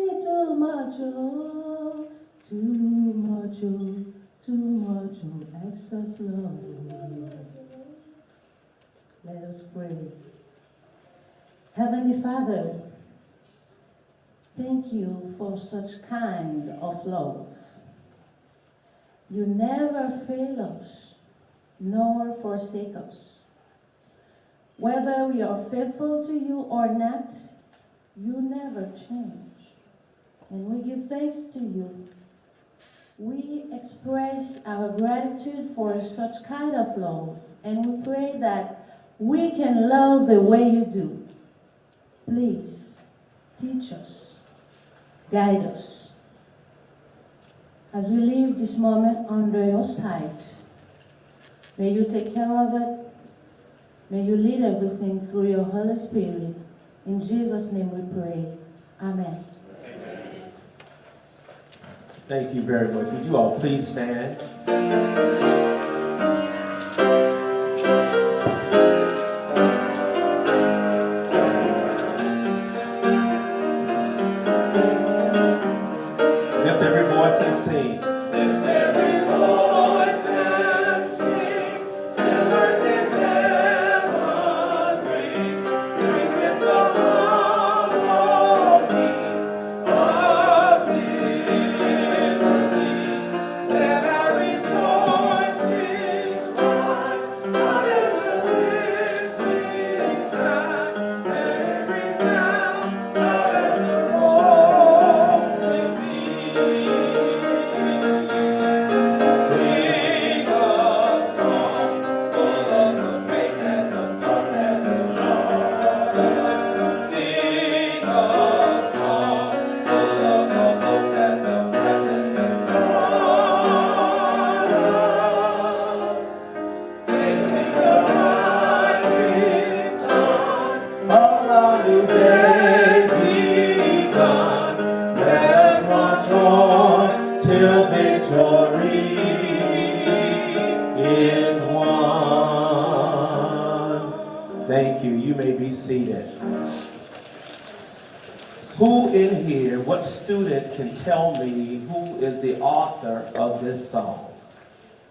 too much, oh, too much, oh, too much, oh, excess love. Let us pray. Heavenly Father, thank you for such kind of love. You never fail us, nor forsake us. Whether we are faithful to you or not, you never change. And we give thanks to you. We express our gratitude for such kind of love, and we pray that we can love the way you do. Please, teach us, guide us. As we leave this moment under your sight, may you take care of it. May you lead everything through your Holy Spirit. In Jesus' name we pray. Amen. Amen. Thank you very much. Would you all please stand? Lift every voice and sing. Lift every voice and sing. Till earth and heaven ring. Ring with the harmonies of liberty. Let our rejoicings rise. Out as the listening sound. Let every sound out as the rolling sea. Sing a song full of the faith that the darkness has taught us. Sing a song full of the hope that the presence has brought us. They sing the rising sun of a new day begun. Let us march on till victory is won. Thank you. You may be seated. Who in here, what student can tell me who is the author of this song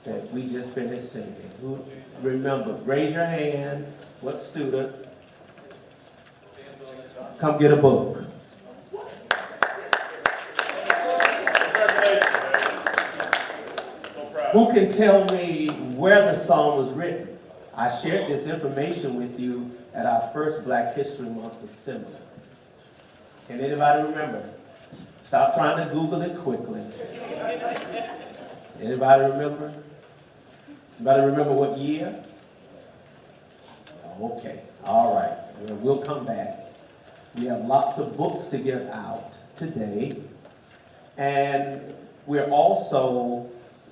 that we just finished singing? Who remember? Raise your hand. What student? Come get a book. Who can tell me where the song was written? I shared this information with you at our first Black History Month assembly. Can anybody remember? Stop trying to Google it quickly. Anybody remember? Anybody remember what year? Okay, all right. We'll come back. We have lots of books to give out today. And we're also,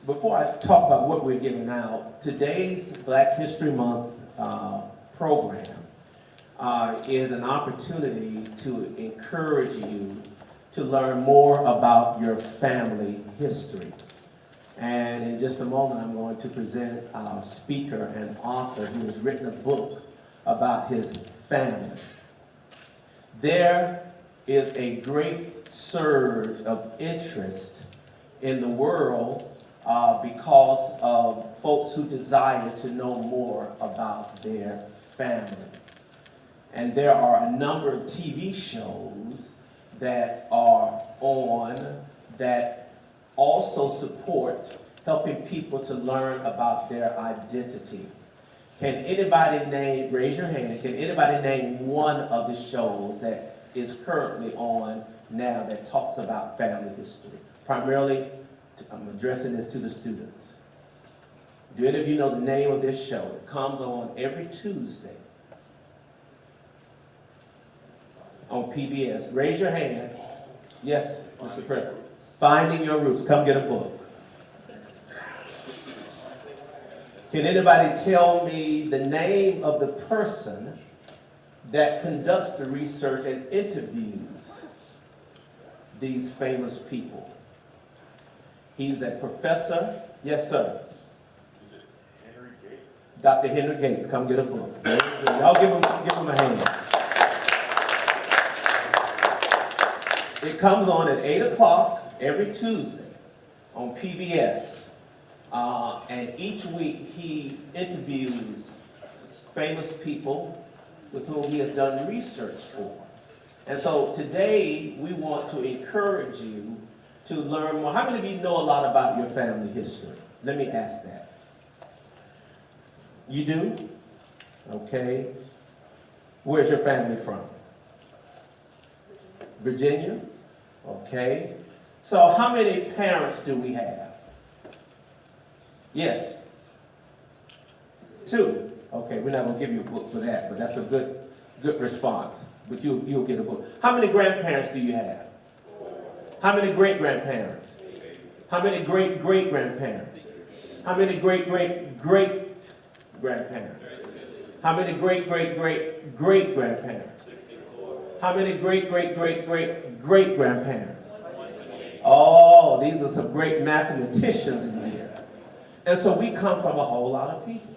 before I talk about what we're giving out, today's Black History Month program is an opportunity to encourage you to learn more about your family history. And in just a moment, I'm going to present our speaker and author who has written a book about his family. There is a great surge of interest in the world because of folks who desire to know more about their family. And there are a number of TV shows that are on that also support helping people to learn about their identity. Can anybody name, raise your hand, can anybody name one of the shows that is currently on now that talks about family history? Primarily, I'm addressing this to the students. Do any of you know the name of this show? It comes on every Tuesday on PBS. Raise your hand. Yes, Mr. President. Finding Your Roots. Come get a book. Can anybody tell me the name of the person that conducts the research and interviews these famous people? He's a professor. Yes, sir. Henry Gates. Dr. Henry Gates. Come get a book. Y'all give him a hand. It comes on at 8 o'clock every Tuesday on PBS. And each week he interviews famous people with whom he has done research for. And so today we want to encourage you to learn more. How many of you know a lot about your family history? Let me ask that. You do? Okay. Where's your family from? Virginia? Okay. So how many parents do we have? Yes. 2. Okay, we're not going to give you a book for that, but that's a good response. But you'll get a book. How many grandparents do you have? How many great-grandparents? How many great-great-grandparents? How many great-great-great-grandparents? How many great-great-great-great-grandparents? How many great-great-great-great-great-grandparents? Oh, these are some great mathematicians in here. And so we come from a whole lot of people.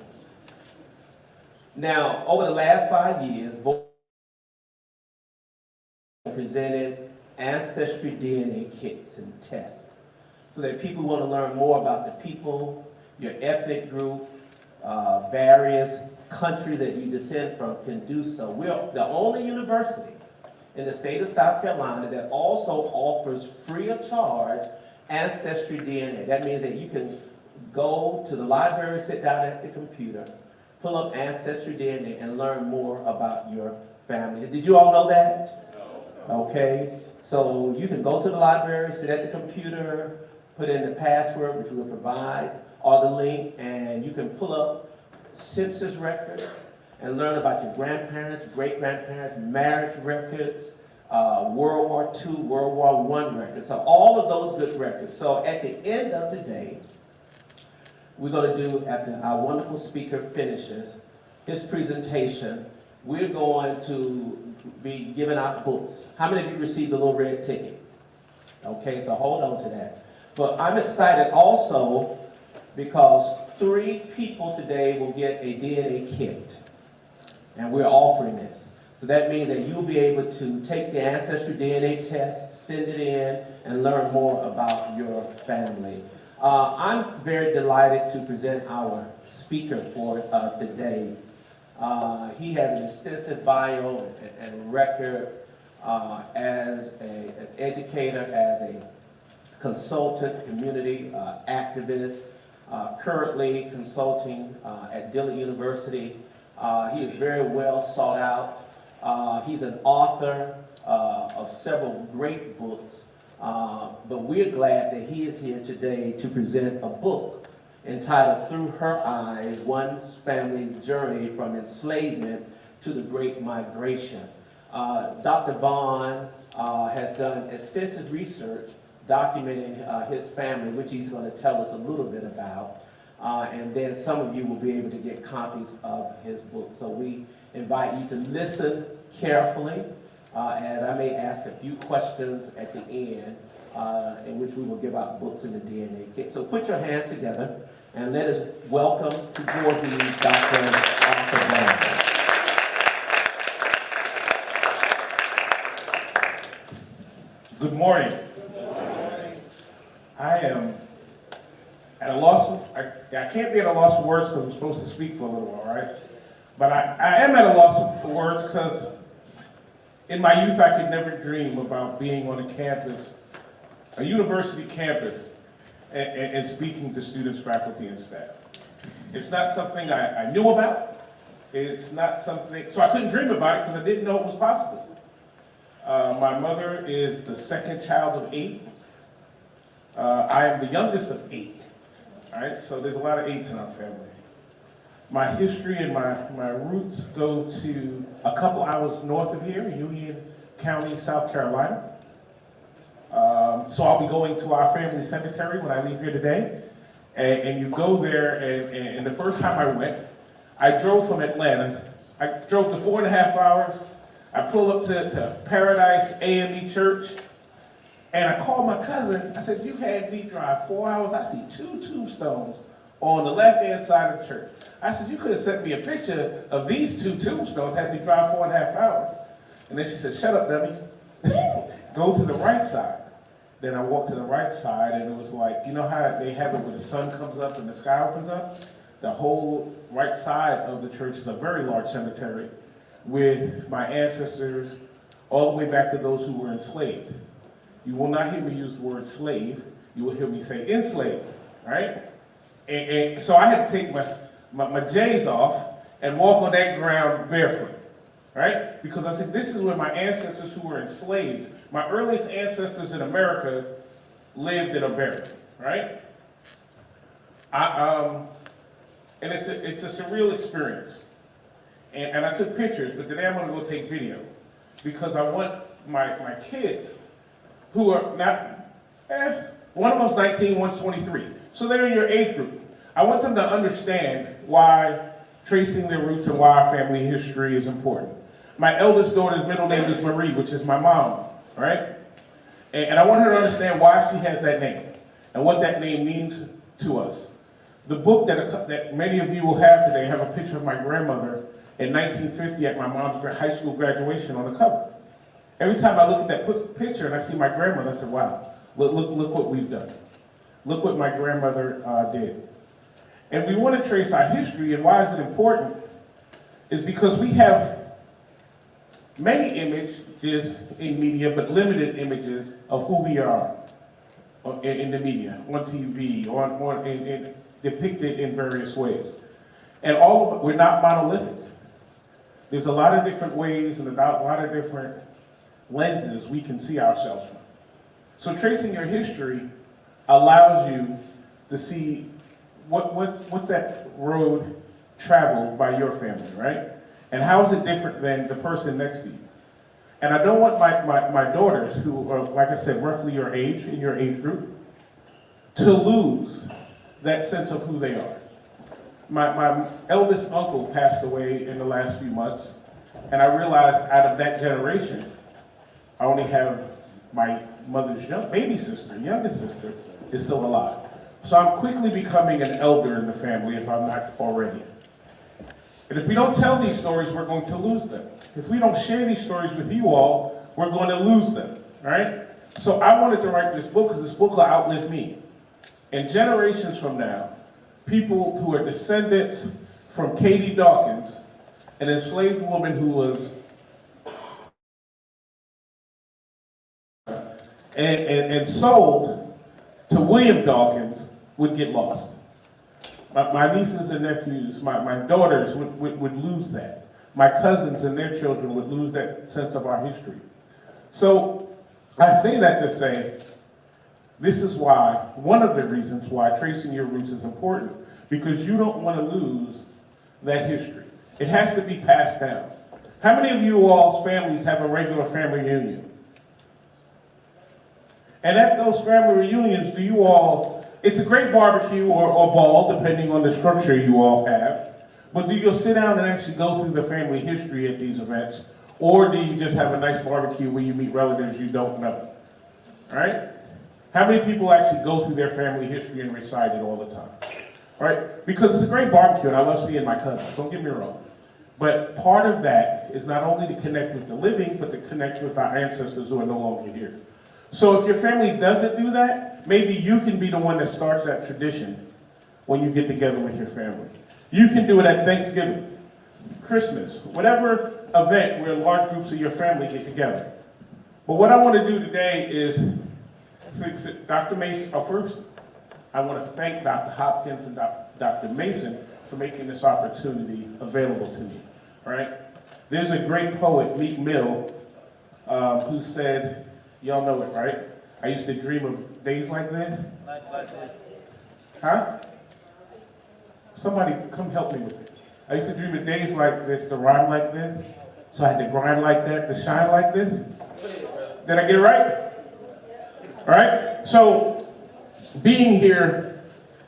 Now, over the last 5 years, Vaughn presented ancestry DNA kits and tests so that people want to learn more about the people, your ethnic group, various countries that you descend from can do so. We're the only university in the state of South Carolina that also offers free of charge ancestry DNA. That means that you can go to the library, sit down at the computer, pull up ancestry DNA and learn more about your family. Did you all know that? No. Okay. So you can go to the library, sit at the computer, put in the password, which we'll provide, or the link, and you can pull up census records and learn about your grandparents, great-grandparents, marriage records, World War II, World War I records. So all of those good records. So at the end of the day, we're going to do, after our wonderful speaker finishes his presentation, we're going to be giving out books. How many of you received the little red ticket? Okay, so hold on to that. But I'm excited also because 3 people today will get a DNA kit. And we're offering this. So that means that you'll be able to take the Ancestry DNA test, send it in, and learn more about your family. I'm very delighted to present our speaker for today. He has an extensive bio and record as an educator, as a consultant, community activist, currently consulting at Dillard University. He is very well sought out. He's an author of several great books. But we're glad that he is here today to present a book entitled Through Her Eyes, One Family's Journey from Enslavement to the Great Migration. Dr. Vaughn has done extensive research documenting his family, which he's going to tell us a little bit about. And then some of you will be able to get copies of his book. So we invite you to listen carefully as I may ask a few questions at the end in which we will give out books in the DNA kit. So put your hands together and let us welcome to board these Dr. Arthur Vaughn. Good morning. Good morning. I am at a loss of, I can't be at a loss of words because I'm supposed to speak for a little while, right? But I am at a loss of words because in my youth I could never dream about being on a campus, a university campus, and speaking to students, faculty, and staff. It's not something I knew about. It's not something, so I couldn't dream about it because I didn't know it was possible. My mother is the second child of 8. I am the youngest of 8. All right, so there's a lot of 8s in our family. My history and my roots go to a couple hours north of here, Union County, South Carolina. So I'll be going to our family cemetery when I leave here today. And you go there, and the first time I went, I drove from Atlanta. I drove to 4.5 hours. I pulled up to Paradise AME Church, and I called my cousin. I said, "You had me drive 4 hours. I see 2 tombstones on the left-hand side of the church." I said, "You could have sent me a picture of these 2 tombstones, had me drive 4.5 hours." And then she said, "Shut up, dummy." go to the right side. Then I walked to the right side, and it was like, you know how they have it where the sun comes up and the sky opens up? The whole right side of the church is a very large cemetery with my ancestors all the way back to those who were enslaved. You will not hear me use the word slave. You will hear me say enslaved, right? And so I had to take my J's off and walk on that ground barefoot, right? Because I said, this is where my ancestors who were enslaved, my earliest ancestors in America lived and are buried, right? And it's a surreal experience. And I took pictures, but today I'm gonna go take video because I want my kids who are not, one of them's 19, one's 23. So they're in your age group. I want them to understand why tracing their roots and why our family history is important. My eldest daughter's middle name is Marie, which is my mom, right? And I want her to understand why she has that name and what that name means to us. The book that many of you will have today have a picture of my grandmother in 1950 at my mom's high school graduation on the cover. Every time I look at that picture and I see my grandmother, I say, wow, look what we've done. Look what my grandmother did. And we want to trace our history, and why is it important? Is because we have many images in media, but limited images of who we are in the media, on TV, depicted in various ways. And all of it, we're not monolithic. There's a lot of different ways and a lot of different lenses we can see ourselves from. So tracing your history allows you to see what's that road traveled by your family, right? And how is it different than the person next to you? And I don't want my daughters, who are, like I said, roughly your age, in your age group, to lose that sense of who they are. My eldest uncle passed away in the last few months, and I realized out of that generation, I only have my mother's youngest sister, is still alive. So I'm quickly becoming an elder in the family if I'm not already. And if we don't tell these stories, we're going to lose them. If we don't share these stories with you all, we're going to lose them, right? So I wanted to write this book because this book will outlive me. And generations from now, people who are descendants from Katie Dawkins, an enslaved woman who was and sold to William Dawkins, would get lost. My nieces and nephews, my daughters would lose that. My cousins and their children would lose that sense of our history. So I say that to say, this is why, one of the reasons why tracing your roots is important, because you don't want to lose that history. It has to be passed down. How many of you all's families have a regular family reunion? And at those family reunions, do you all, it's a great barbecue or ball, depending on the structure you all have, but do you sit down and actually go through the family history at these events, or do you just have a nice barbecue where you meet relatives you don't know, right? How many people actually go through their family history and recite it all the time, right? Because it's a great barbecue, and I love seeing my cousins, don't get me wrong. But part of that is not only to connect with the living, but to connect with our ancestors who are no longer here. So if your family doesn't do that, maybe you can be the one that starts that tradition when you get together with your family. You can do it at Thanksgiving, Christmas, whatever event where large groups of your family get together. But what I want to do today is, Dr. Mason, first, I want to thank Dr. Hopkins and Dr. Mason for making this opportunity available to me, all right? There's a great poet, Meek Mill, who said, y'all know it, right? I used to dream of days like this. Nights like this. Huh? Somebody come help me with it. I used to dream of days like this, to rhyme like this. So I had to grind like that, to shine like this. Did I get it right? All right? So being here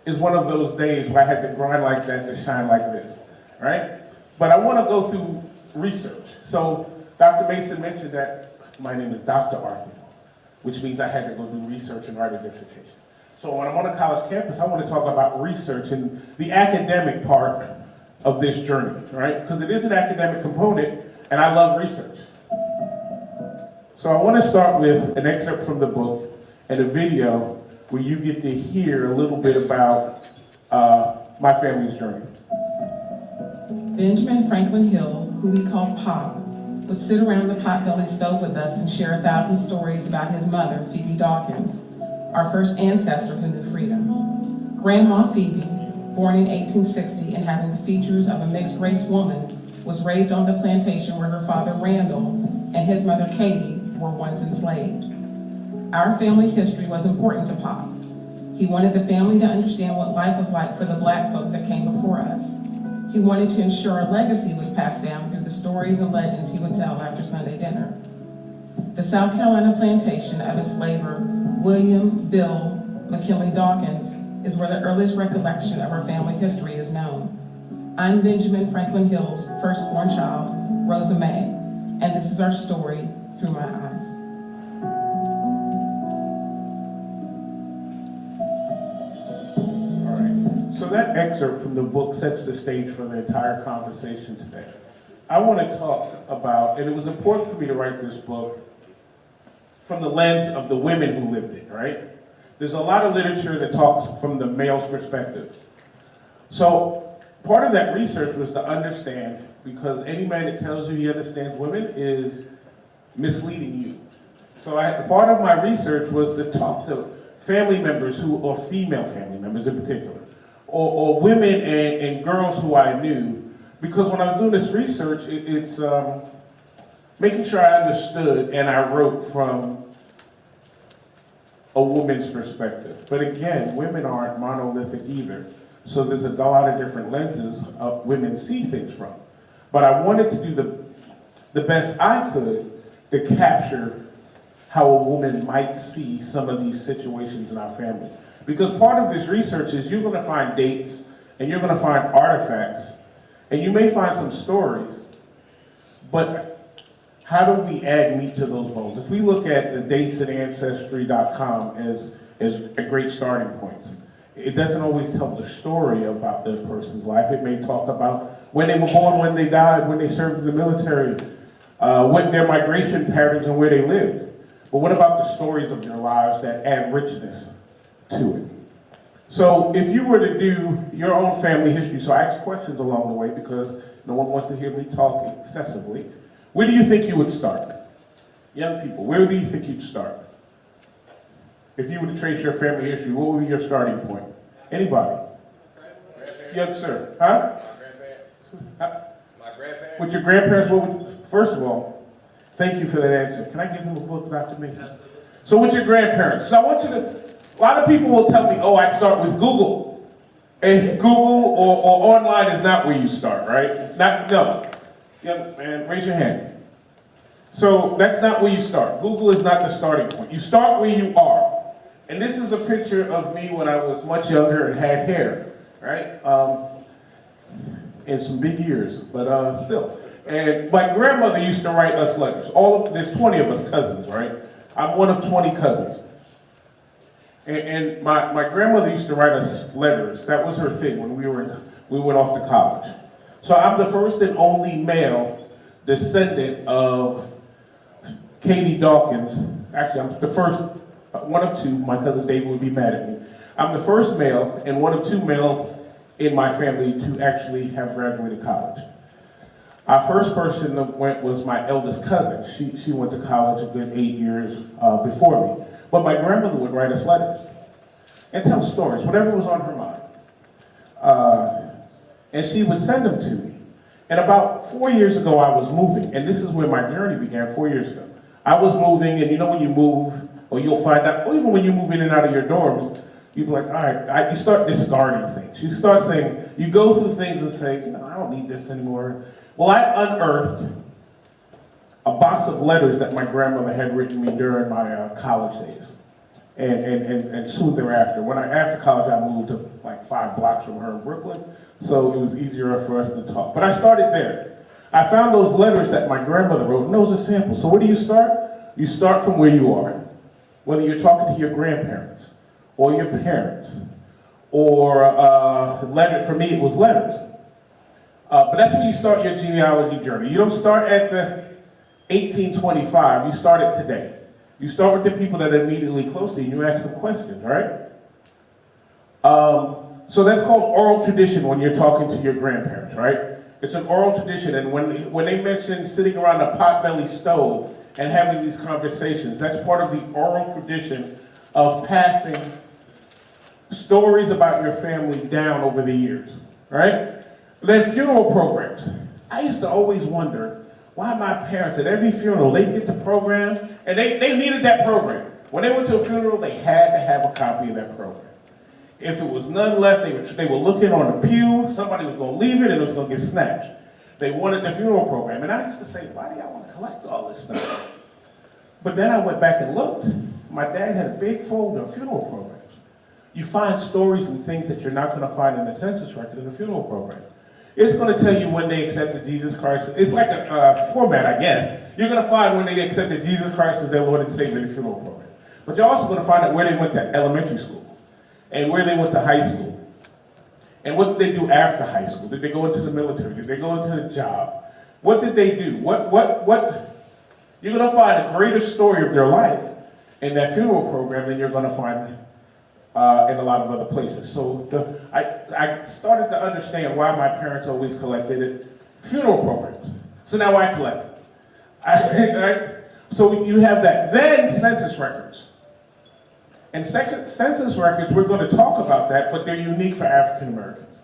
is one of those days where I had to grind like that, to shine like this, right? But I want to go through research. So Dr. Mason mentioned that my name is Dr. Arthur, which means I had to go do research and write a dissertation. So when I'm on a college campus, I want to talk about research and the academic part of this journey, right? Because it is an academic component, and I love research. So I want to start with an excerpt from the book and a video where you get to hear a little bit about my family's journey. Benjamin Franklin Hill, who we called Pop, would sit around the potbelly stove with us and share 1,000 stories about his mother, Phoebe Dawkins, our first ancestor who knew freedom. Grandma Phoebe, born in 1860 and having the features of a mixed-race woman, was raised on the plantation where her father Randall and his mother Katie were once enslaved. Our family history was important to Pop. He wanted the family to understand what life was like for the Black folk that came before us. He wanted to ensure a legacy was passed down through the stories and legends he would tell after Sunday dinner. The South Carolina plantation of enslaver William Bill McKinley Dawkins is where the earliest recollection of our family history is known. I'm Benjamin Franklin Hill's firstborn child, Rosa May, and this is our story through my eyes. All right. So that excerpt from the book sets the stage for the entire conversation today. I want to talk about, and it was important for me to write this book from the lens of the women who lived it, right? There's a lot of literature that talks from the male's perspective. So part of that research was to understand, because any man that tells you he understands women is misleading you. So part of my research was to talk to family members or female family members in particular, or women and girls who I knew, because when I was doing this research, it's making sure I understood and I wrote from a woman's perspective. But again, women aren't monolithic either. So there's a lot of different lenses of women see things from. But I wanted to do the best I could to capture how a woman might see some of these situations in our family. Because part of this research is you're going to find dates and you're going to find artifacts and you may find some stories, but how do we add meat to those bones? If we look at the dates at Ancestry.com as a great starting point, it doesn't always tell the story about the person's life. It may talk about when they were born, when they died, when they served in the military, what their migration patterns and where they lived. But what about the stories of their lives that add richness to it? So if you were to do your own family history, so I ask questions along the way because no one wants to hear me talk excessively. Where do you think you would start? Young people, where do you think you'd start? If you were to trace your family history, what would be your starting point? Anybody? Yes, sir. Huh? My grandparents. With your grandparents, first of all, thank you for that answer. Can I give him a book, Dr. Mason? So with your grandparents, so I want you to, a lot of people will tell me, oh, I'd start with Google. And Google or online is not where you start, right? No. Young man, raise your hand. So that's not where you start. Google is not the starting point. You start where you are. And this is a picture of me when I was much younger and had hair, right? And some big ears, but still. And my grandmother used to write us letters. There's 20 of us cousins, right? I'm one of 20 cousins. And my grandmother used to write us letters. That was her thing when we went off to college. So I'm the first and only male descendant of Katie Dawkins. Actually, I'm the first, one of two. My cousin David would be mad at me. I'm the first male and one of two males in my family to actually have graduated college. Our first person that went was my eldest cousin. She went to college a good 8 years before me. But my grandmother would write us letters and tell stories, whatever was on her mind. And she would send them to me. And about 4 years ago, I was moving, and this is where my journey began 4 years ago. I was moving, and you know when you move, or you'll find out, or even when you move in and out of your dorms, you'd be like, all right, you start discarding things. You start saying, you go through things and say, I don't need this anymore. Well, I unearthed a box of letters that my grandmother had written me during my college days. And soon thereafter, after college, I moved to like 5 blocks from her in Brooklyn, so it was easier for us to talk. But I started there. I found those letters that my grandmother wrote, and those are samples. So where do you start? You start from where you are. Whether you're talking to your grandparents, or your parents, or for me, it was letters. But that's when you start your genealogy journey. You don't start at the 1825, you start it today. You start with the people that are immediately close to you and you ask them questions, right? So that's called oral tradition when you're talking to your grandparents, right? It's an oral tradition, and when they mention sitting around a potbelly stove and having these conversations, that's part of the oral tradition of passing stories about your family down over the years, right? Then funeral programs. I used to always wonder why my parents at every funeral, they get the program, and they needed that program. When they went to a funeral, they had to have a copy of that program. If it was none left, they were looking on the pew, somebody was gonna leave it and it was gonna get snatched. They wanted the funeral program. And I used to say, why do y'all want to collect all this stuff? But then I went back and looked. My dad had a big folder of funeral programs. You find stories and things that you're not gonna find in the census record in the funeral program. It's gonna tell you when they accepted Jesus Christ. It's like a format, I guess. You're gonna find when they accepted Jesus Christ as their Lord and Savior in the funeral program. But you're also gonna find out where they went to elementary school, and where they went to high school. And what did they do after high school? Did they go into the military? Did they go into a job? What did they do? You're gonna find a greater story of their life in that funeral program than you're gonna find in a lot of other places. So I started to understand why my parents always collected funeral programs. So now I collect it. Right? So you have that. Then census records. And census records, we're going to talk about that, but they're unique for African Americans.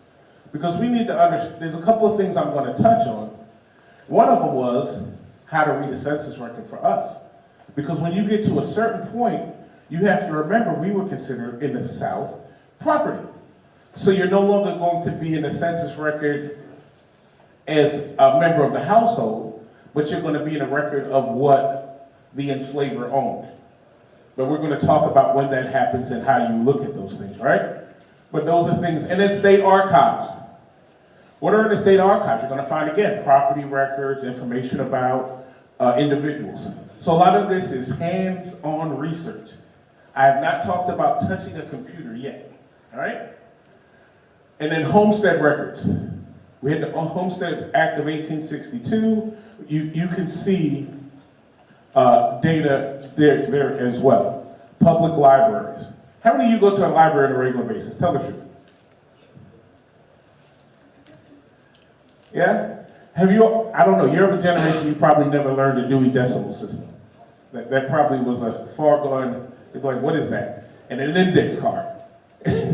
Because we need to understand, there's a couple of things I'm going to touch on. One of them was how to read a census record for us. Because when you get to a certain point, you have to remember we were considered in the South property. So you're no longer going to be in the census record as a member of the household, but you're going to be in a record of what the enslaver owned. But we're going to talk about when that happens and how you look at those things, right? But those are things, and then state archives. What are in the state archives? You're going to find, again, property records, information about individuals. So a lot of this is hands-on research. I have not talked about touching a computer yet, all right? And then homestead records. We had the Homestead Act of 1862. You can see data there as well. Public libraries. How many of you go to a library on a regular basis? Tell the truth. Yeah? Have you, I don't know, you're of a generation you probably never learned the Dewey Decimal System. That probably was a far gone, like, what is that? And an index card.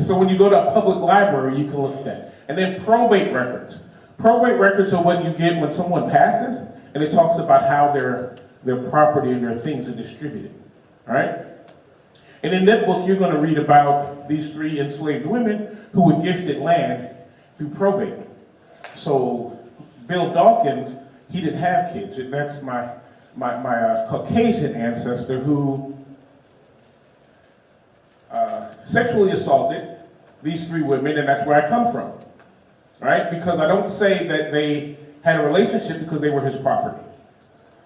So when you go to a public library, you can look at that. And then probate records. Probate records are what you get when someone passes, and it talks about how their property and their things are distributed, all right? And in that book, you're gonna read about these 3 enslaved women who were gifted land through probate. So Bill Dawkins, he didn't have kids. And that's my Caucasian ancestor who sexually assaulted these 3 women, and that's where I come from, right? Because I don't say that they had a relationship because they were his property.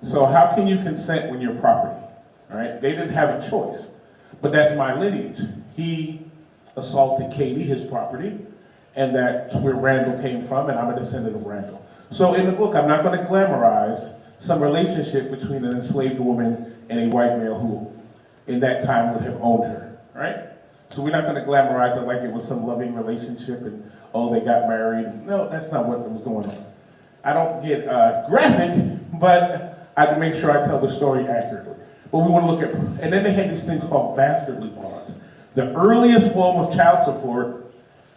So how can you consent when you're property, right? They didn't have a choice, but that's my lineage. He assaulted Katie, his property, and that's where Randall came from, and I'm a descendant of Randall. So in the book, I'm not going to glamorize some relationship between an enslaved woman and a white male who, in that time, would have owned her, right? So we're not going to glamorize it like it was some loving relationship and, oh, they got married. No, that's not what was going on. I don't get graphic, but I can make sure I tell the story accurately. But we want to look at, and then they had this thing called bastardly bonds, the earliest form of child support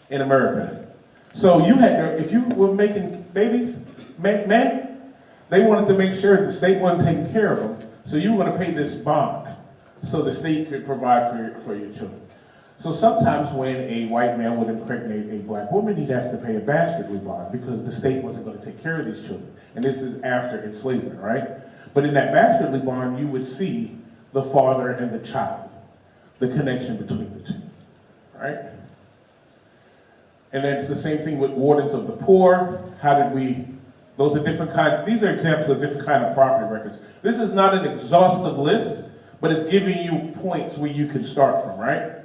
in America. So you had, if you were making babies, men, they wanted to make sure the state wasn't taking care of them, so you were going to pay this bond so the state could provide for your children. So sometimes when a white man would impregnate a black woman, he'd have to pay a bastardly bond because the state wasn't going to take care of these children. And this is after enslavement, right? But in that bastardly bond, you would see the father and the child, the connection between the two, right? And then it's the same thing with wardens of the poor. How did we, those are different kind, these are examples of different kind of property records. This is not an exhaustive list, but it's giving you points where you can start from, right?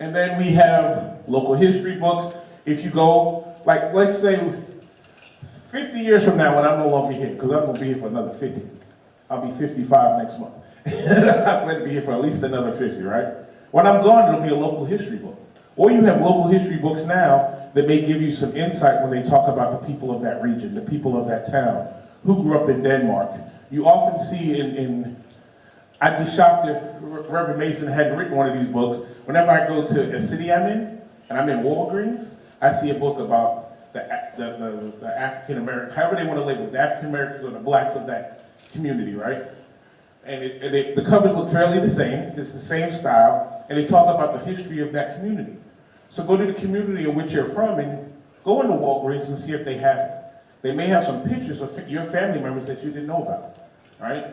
And then we have local history books. If you go, like, let's say 50 years from now when I'm no longer here, because I'm gonna be here for another 50. I'll be 55 next month. I'm going to be here for at least another 50, right? When I'm gone, it'll be a local history book. Or you have local history books now that may give you some insight when they talk about the people of that region, the people of that town, who grew up in Denmark. You often see I'd be shocked if Reverend Mason hadn't written one of these books. Whenever I go to a city I'm in, and I'm in Walgreens, I see a book about the African American, however they want to label it, the African Americans or the blacks of that community, right? And the covers look fairly the same, it's the same style, and they talk about the history of that community. So go to the community in which you're from and go into Walgreens and see if they have it. They may have some pictures of your family members that you didn't know about, right?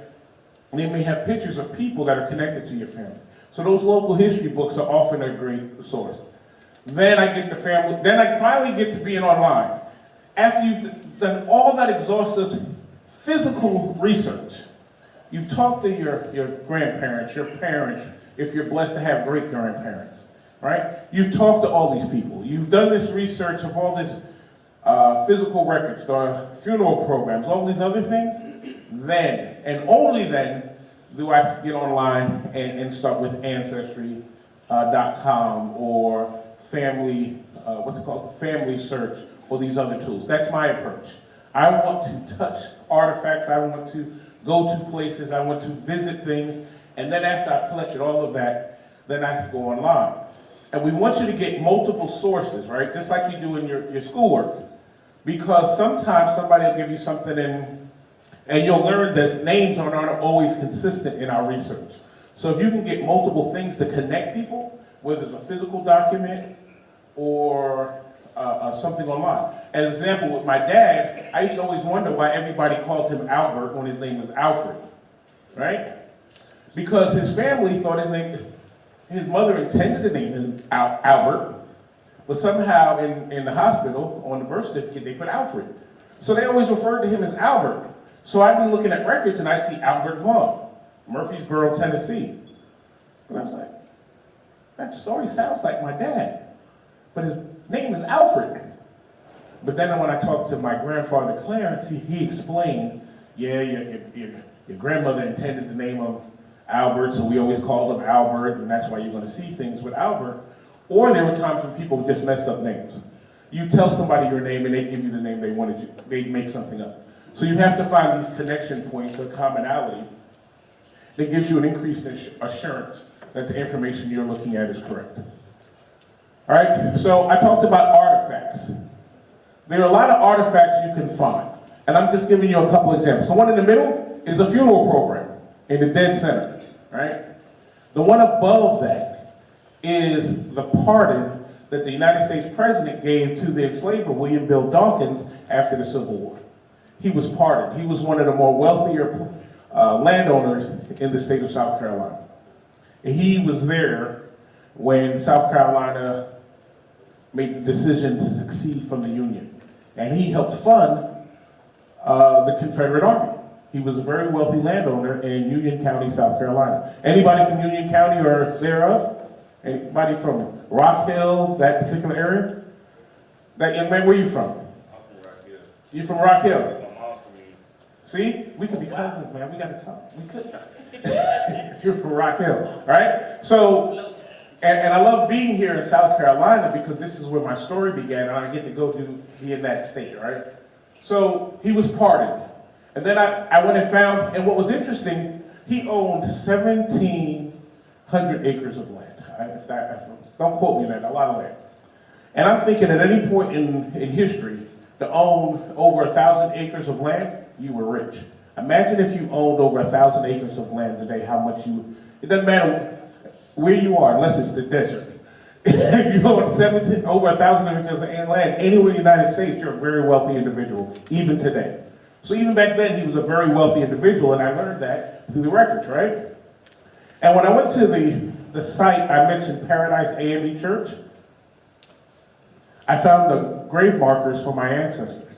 And they may have pictures of people that are connected to your family. So those local history books are often a great source. Then I finally get to being online. After you've done all that exhaustive physical research, you've talked to your grandparents, your parents, if you're blessed to have great grandparents, right? You've talked to all these people. You've done this research of all this physical records, the funeral programs, all these other things. Then, and only then, do I get online and start with Ancestry.com or Family Search, or these other tools. That's my approach. I want to touch artifacts, I want to go to places, I want to visit things, and then after I've collected all of that, then I go online. And we want you to get multiple sources, right? Just like you do in your schoolwork. Because sometimes somebody will give you something and you'll learn that names aren't always consistent in our research. So if you can get multiple things to connect people, whether it's a physical document or something online. As an example, with my dad, I used to always wonder why everybody called him Albert when his name was Alfred, right? Because his family thought his mother intended to name him Albert, but somehow in the hospital, on the birth certificate, they put Alfred. So they always referred to him as Albert. So I've been looking at records and I see Albert Vaughn, Murfreesboro, Tennessee. And I was like, that story sounds like my dad, but his name is Alfred. But then when I talked to my grandfather, Clarence, he explained, yeah, your grandmother intended to name him Albert, so we always called him Albert, and that's why you're going to see things with Albert. Or there were times when people just messed up names. You tell somebody your name and they give you the name they wanted you, they'd make something up. So you have to find these connection points of commonality that gives you an increased assurance that the information you're looking at is correct. All right, so I talked about artifacts. There are a lot of artifacts you can find, and I'm just giving you a couple examples. The one in the middle is a funeral program in the dead center, right? The one above that is the pardon that the United States president gave to the enslaver, William Bill Dawkins, after the Civil War. He was pardoned. He was one of the more wealthier landowners in the state of South Carolina. And he was there when South Carolina made the decision to secede from the Union. And he helped fund the Confederate Army. He was a very wealthy landowner in Union County, South Carolina. Anybody from Union County or thereof? Anybody from Rock Hill, that particular area? That young man, where are you from? I'm from Rock Hill. You from Rock Hill? My mom's from you. See, we could be cousins, man. We got to talk. We could. If you're from Rock Hill, right? So, and I love being here in South Carolina because this is where my story began, and I get to go be in that state, right? So he was pardoned, and then I went and found, and what was interesting, he owned 1,700 acres of land. Don't quote me on that, a lot of land. And I'm thinking at any point in history, to own over 1,000 acres of land, you were rich. Imagine if you owned over 1,000 acres of land today, how much it doesn't matter where you are, unless it's the desert. If you own over 1,000 acres of land anywhere in the United States, you're a very wealthy individual, even today. So even back then, he was a very wealthy individual, and I learned that through the records, right? And when I went to the site, I mentioned Paradise AME Church, I found the grave markers for my ancestors.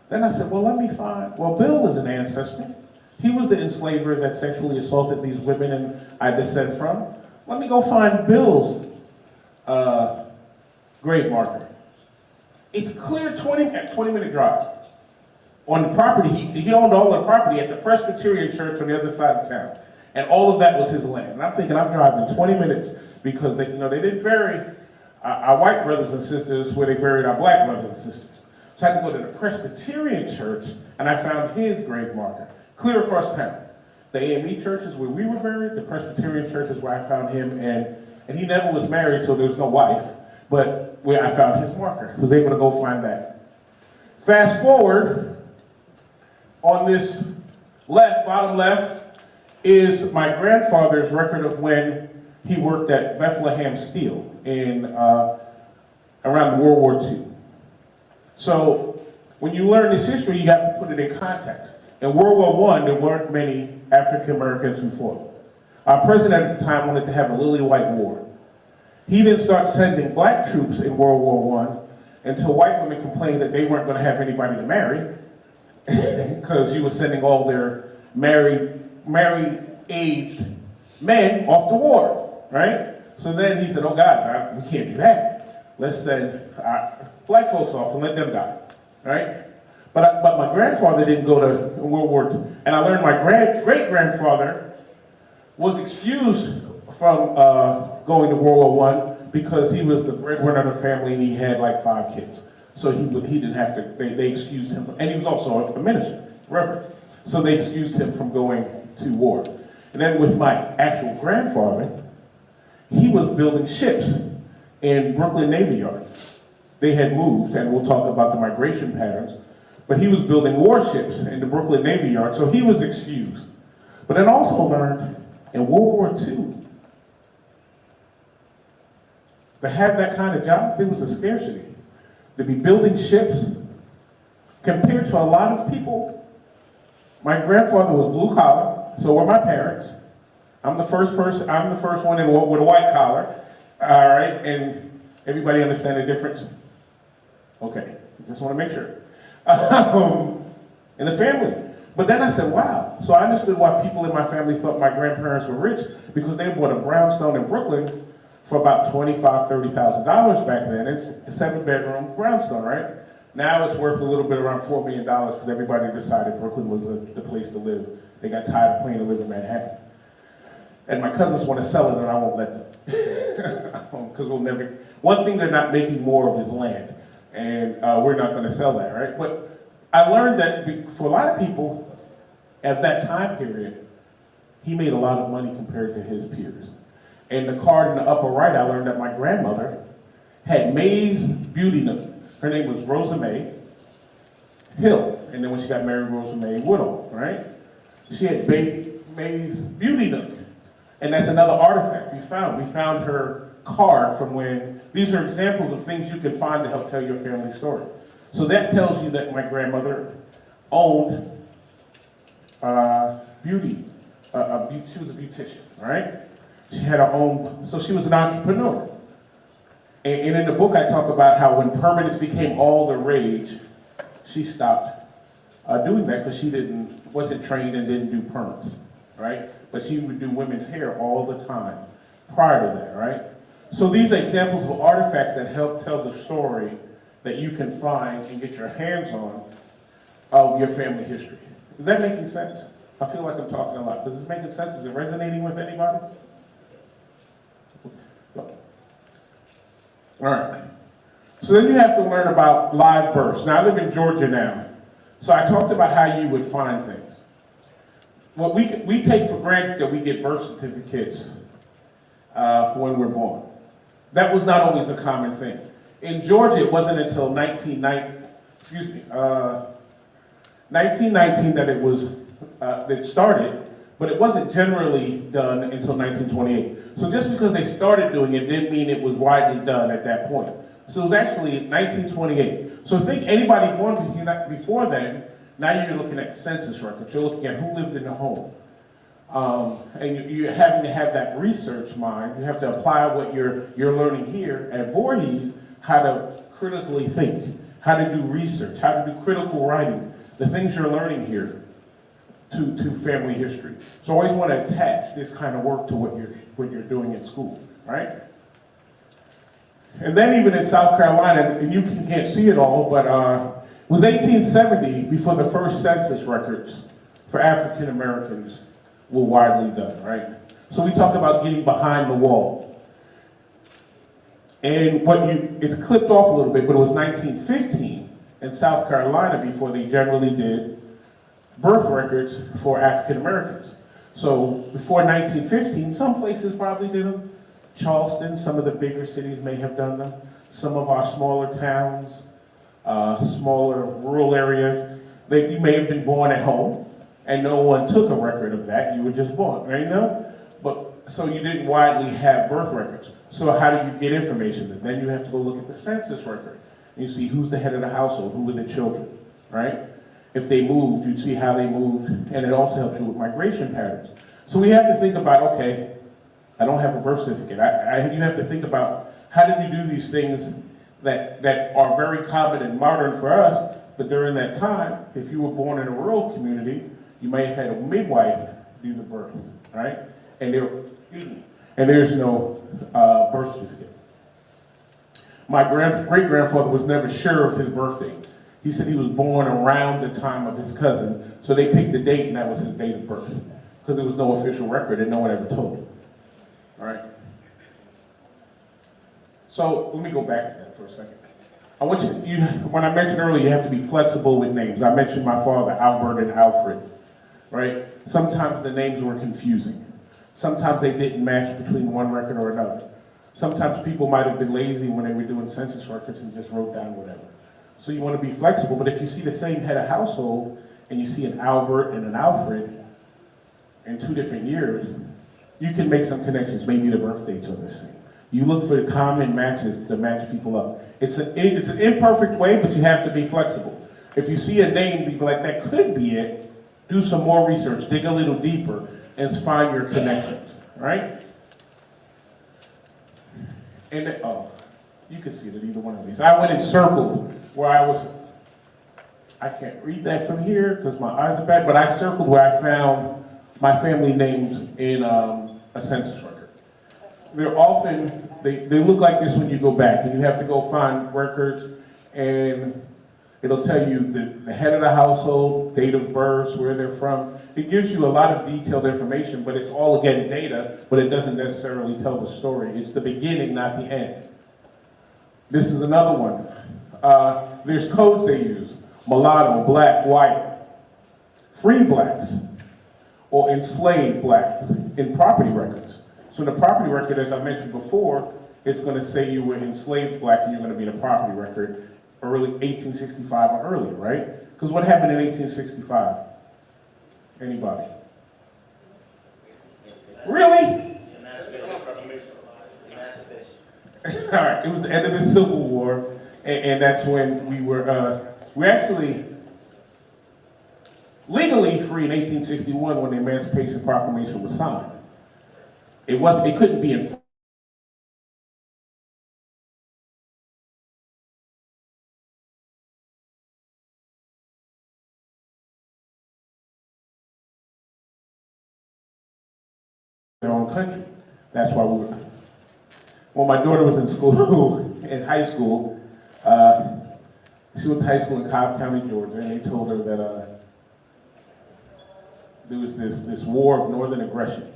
Then I said, well, let me find, well, Bill is an ancestor. He was the enslaver that sexually assaulted these women and I descend from. Let me go find Bill's grave marker. It's clear 20-minute drive. on the property, he owned all the property at the Presbyterian church on the other side of town. And all of that was his land. And I'm thinking, I'm driving 20 minutes because they didn't bury our white brothers and sisters where they buried our black brothers and sisters. So I had to go to the Presbyterian church, and I found his grave marker, clear across town. The AME church is where we were buried. The Presbyterian church is where I found him, and he never was married, so there was no wife, but where I found his marker. Was able to go find that. Fast forward, on this left, bottom left, is my grandfather's record of when he worked at Bethlehem Steel in around World War II. So when you learn this history, you have to put it in context. In World War I, there weren't many African Americans who fought. Our president at the time wanted to have a lily white war. He didn't start sending black troops in World War I until white women complained that they weren't going to have anybody to marry because he was sending all their married aged men off to war, right? So then he said, oh God, we can't do that. Let's send black folks off and let them die, right? But my grandfather didn't go to World War II. And I learned my great-grandfather was excused from going to World War I because he was the breadwinner of the family and he had like 5 kids. So he didn't have to, they excused him. And he was also a minister, reverend. So they excused him from going to war. And then with my actual grandfather, he was building ships in Brooklyn Navy Yard. They had moved, and we'll talk about the migration patterns, but he was building warships in the Brooklyn Navy Yard, so he was excused. But then also learned in World War II, to have that kind of job, there was a scarcity. To be building ships, compared to a lot of people, my grandfather was blue collar, so were my parents. I'm the first one with a white collar, all right, and everybody understand the difference? Okay, just want to make sure. In the family. But then I said, wow. So I understood why people in my family thought my grandparents were rich, because they bought a brownstone in Brooklyn for about $25,000, $30,000 back then. It's a 7-bedroom brownstone, right? Now it's worth a little bit around $4 million because everybody decided Brooklyn was the place to live. They got tired of paying to live in Manhattan. And my cousins want to sell it and I won't let them. Because we'll never, one thing they're not making more of is land. And we're not going to sell that, right? But I learned that for a lot of people at that time period, he made a lot of money compared to his peers. And the card in the upper right, I learned that my grandmother had May's Beauty Nook. Her name was Rosa May Hill. And then when she got married, Rosa May Woodall, right? She had May's Beauty Nook. And that's another artifact we found. We found her card from when, these are examples of things you can find to help tell your family story. So that tells you that my grandmother owned beauty. She was a beautician, right? She had her own, so she was an entrepreneur. And in the book I talk about how when permanence became all the rage, she stopped doing that because she wasn't trained and didn't do perms, right? But she would do women's hair all the time prior to that, right? So these are examples of artifacts that help tell the story that you can find and get your hands on of your family history. Is that making sense? I feel like I'm talking a lot. Does this make sense? Is it resonating with anybody? All right. So then you have to learn about live births. Now I live in Georgia now. So I talked about how you would find things. Well, we take for granted that we get birth certificates when we're born. That was not always a common thing. In Georgia, it wasn't until 1919 that it started, but it wasn't generally done until 1928. So just because they started doing it didn't mean it was widely done at that point. So it was actually 1928. So think anybody born before then, now you're looking at census records. You're looking at who lived in the home. And you're having to have that research mind. You have to apply what you're learning here at Voorhees, how to critically think, how to do research, how to do critical writing, the things you're learning here to family history. So always want to attach this kind of work to what you're doing in school, right? And then even in South Carolina, and you can't see it all, but was 1870 before the first census records for African Americans were widely done, right? So we talk about getting behind the wall. And it's clipped off a little bit, but it was 1915 in South Carolina before they generally did birth records for African Americans. So before 1915, some places probably did them. Charleston, some of the bigger cities may have done them. Some of our smaller towns, smaller rural areas, you may have been born at home and no one took a record of that. You were just born, right? So you didn't widely have birth records. So how do you get information? Then you have to go look at the census record. And you see who's the head of the household, who were the children, right? If they moved, you'd see how they moved, and it also helps you with migration patterns. So we have to think about, okay, I don't have a birth certificate. You have to think about how did you do these things that are very common and modern for us, but during that time, if you were born in a rural community, you may have had a midwife do the birth, right? And there's no birth certificate. My great-grandfather was never sure of his birthday. He said he was born around the time of his cousin, so they picked the date and that was his date of birth, because there was no official record and no one ever told him, all right? So let me go back to that for a second. I want when I mentioned earlier, you have to be flexible with names. I mentioned my father, Albert and Alfred, right? Sometimes the names were confusing. Sometimes they didn't match between one record or another. Sometimes people might have been lazy when they were doing census records and just wrote down whatever. So you want to be flexible, but if you see the same head of household and you see an Albert and an Alfred in 2 different years, you can make some connections. Maybe the birth dates are the same. You look for the common matches to match people up. It's an imperfect way, but you have to be flexible. If you see a name, you be like, that could be it. Do some more research, dig a little deeper, and find your connections, right? And you can see it at either one of these. I went and circled where I can't read that from here because my eyes are bad, but I circled where I found my family names in a census record. They're often, they look like this when you go back, and you have to go find records, and it'll tell you the head of the household, date of birth, where they're from. It gives you a lot of detailed information, but it's all, again, data, but it doesn't necessarily tell the story. It's the beginning, not the end. This is another one. There's codes they use: mulatto, black, white, free blacks, or enslaved blacks in property records. So in the property record, as I mentioned before, it's going to say you were enslaved black and you're going to be in a property record early 1865 or earlier, right? Because what happened in 1865? Anybody? Really? All right, it was the end of the Civil War, and that's when we actually legally free in 1861 when the Emancipation Proclamation was signed. It couldn't be enforced. Their own country. That's why when my daughter was in school, in high school, she went to high school in Cobb County, Georgia, and they told her that there was this war of northern aggression,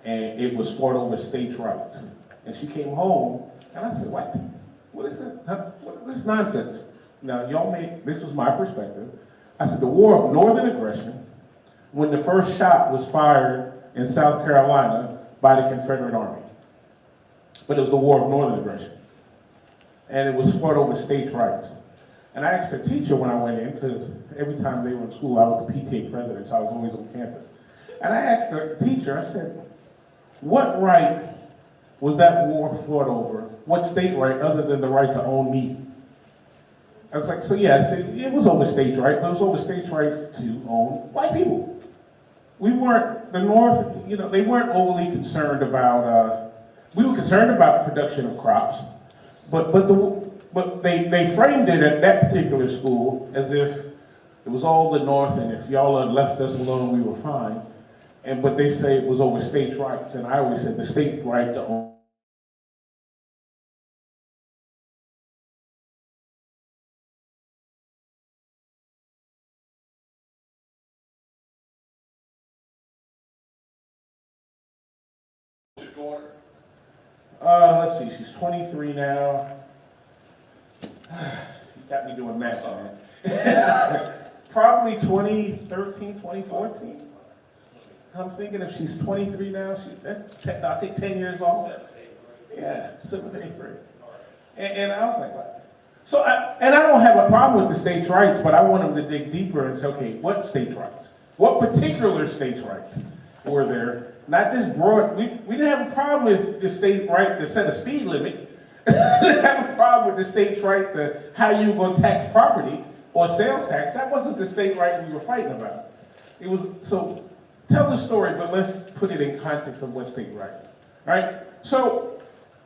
and it was fought over states' rights. And she came home, and I said, what? What is that? What is this nonsense? Now, this was my perspective. I said, the war of northern aggression, when the first shot was fired in South Carolina by the Confederate Army. But it was the war of northern aggression. And it was fought over states' rights. And I asked her teacher when I went in, because every time they were in school, I was the PTA president, so I was always on campus. And I asked the teacher, I said, what right was that war fought over? What state right other than the right to own meat? I was like, so yeah, I said, it was over states' rights, but it was over states' rights to own white people. We weren't, the North, they weren't overly concerned about, we were concerned about production of crops, but they framed it at that particular school as if it was all the North, and if y'all had left us alone, we were fine. But they say it was over states' rights, and I always said the state right to own daughter? Let's see, she's 23 now. You got me doing math on that. Probably 2013, 2014. I'm thinking if she's 23 now, I'll take 10 years off. Yeah, 7th, 8th grade. And I was like, what? So, I don't have a problem with the states' rights, but I want them to dig deeper and say, okay, what states' rights? What particular states' rights were there? Not just broad. We didn't have a problem with the state right to set a speed limit. We didn't have a problem with the state's right to how you were going to tax property or sales tax. That wasn't the state right we were fighting about. It was, so tell the story, but let's put it in context of what state right. All right? So,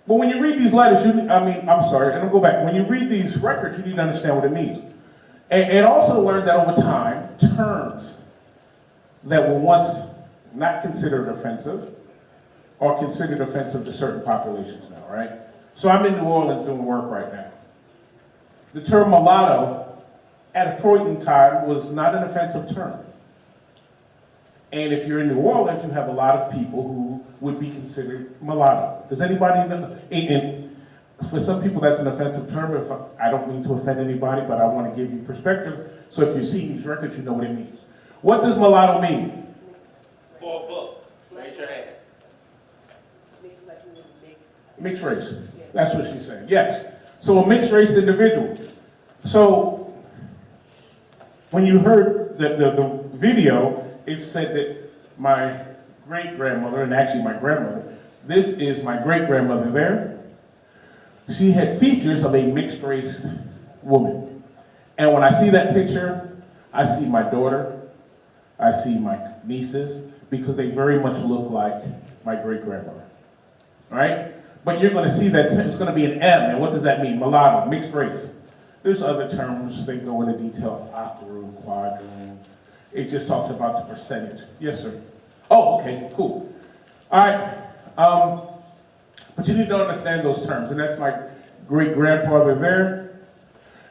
but when you read these letters, and I'll go back. When you read these records, you need to understand what it means. And also learn that over time, terms that were once not considered offensive are considered offensive to certain populations now, right? So I'm in New Orleans doing work right now. The term mulatto at a point in time was not an offensive term. And if you're in New Orleans, you have a lot of people who would be considered mulatto. Does anybody know? And for some people, that's an offensive term. I don't mean to offend anybody, but I want to give you perspective. So if you see these records, you know what it means. What does mulatto mean? For a book. Raise your hand. Mixed race. That's what she's saying. Yes. So a mixed race individual. So when you heard the video, it said that my great-grandmother, and actually my grandmother, this is my great-grandmother there. She had features of a mixed-race woman. And when I see that picture, I see my daughter, I see my nieces, because they very much look like my great-grandmother. All right? But you're going to see that it's going to be an M, and what does that mean? Mulatto, mixed race. There's other terms, they go into detail, octoroon, quadroon. It just talks about the percentage. Yes, sir. Oh, okay, cool. All right. But you need to understand those terms, and that's my great-grandfather there.